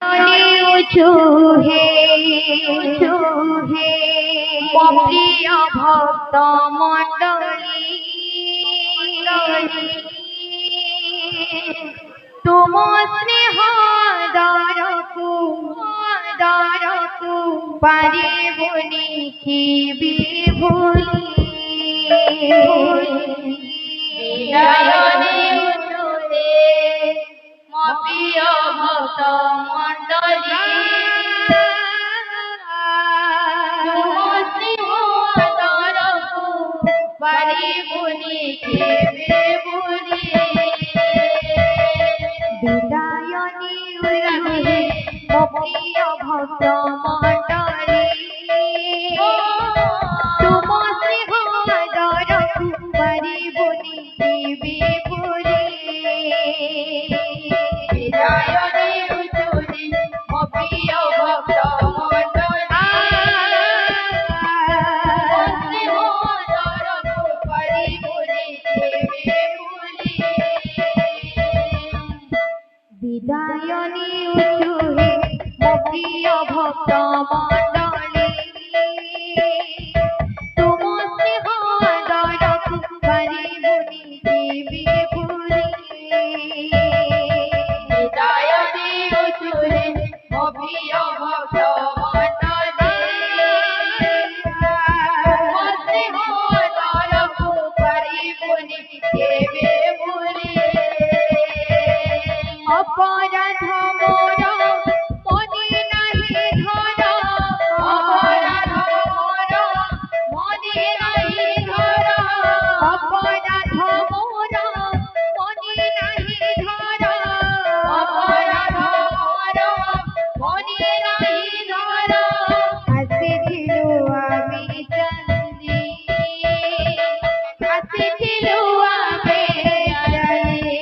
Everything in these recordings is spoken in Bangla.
উঁচু হে প্রিয় ভক্ত মণ্ডলী তুম স্নেহ দরকু পারিবনি কি বিভুলি প্রিয় ভক্ত মণ্ডলী তুম স্নেহ দরকু পারিবনি কি বিভুলি বিদায়নি উল্লাসে প্রিয় ভক্ত মণ্ডলী তুম স্নেহ দরকু পারিবনি কি বিভুলি বিদায়নি উল্লাসে প্রিয় ভক্ত মণ্ডলী তুম স্নেহ দরকু পারিবনি কি বিভুলি বিদায়নি উচুহে প্রিয় ভক্ত মণ্ডলী তুম স্নেহ দরকু পারিবনি কি বিভুলি বিদায়নি উচুহে প্রিয় ভক্ত মণ্ডলী তুম স্নেহ দরকু পারিবনি কি বিভুলি অপরাধ মোর মনে নাহি ধর অপরাধ মোর মনে নাহি ধর অপরাধ মোর মনে নাহি ধর অপরাধ মোর মনে নাহি ধর আসিছিল আমি চন্দি আসিছিল আমি চন্দি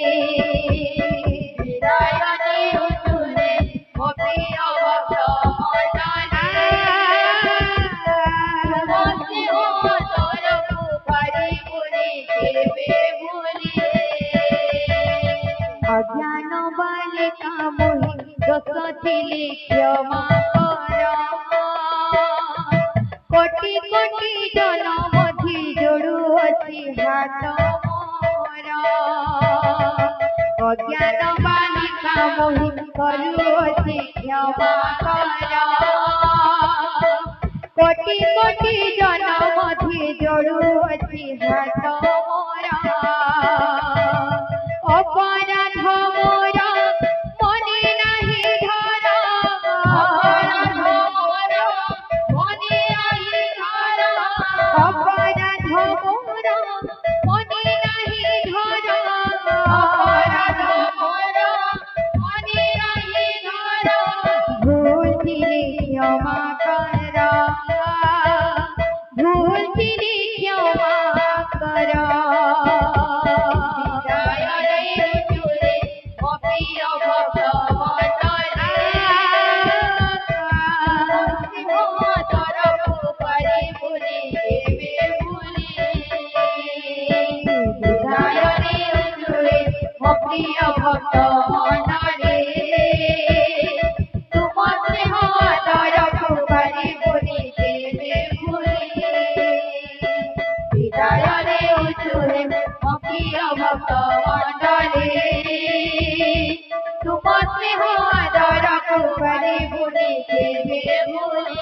বিদায়নি উচুহে প্রিয় ভক্ত মণ্ডলী তুম স্নেহ দরকু পারিবনি কি বিভুলি অজ্ঞান বালিকা মোহি দোষ ଥିଲେ ক্ষমা কর কোটি কোটি জন মধ্যে যোড়ুଅছি হাত মোর অজ্ঞান বালিকা মোহি করুଅছি ক্ষমা কর কোটি কোটি জন মধ্যে যোড়ুଅছি হাত মোর অপরাধ মোর মনে নাহি ধর অপরাধ মোর মনে নাহি ধর অপরাধ মোর মনে নাহি ধর অপরাধ মোর মনে নাহি ধর ভুল ছিলে ক্ষমা কর ভুল ছিলে ক্ষমা কর বিদায়নি উচুহে প্রিয় ভক্ত মণ্ডলী তুম স্নেহ দরকু পারিবনি কি বিভুলি বিদায়নি উচুহে প্রিয় ভক্ত মণ্ডলী তুম স্নেহ দরকু পারিবনি কি বিভুলি বিদায়নি উচুহে প্রিয় ভক্ত মণ্ডলী তুম স্নেহ দরকু পারিবনি কি বিভুলি।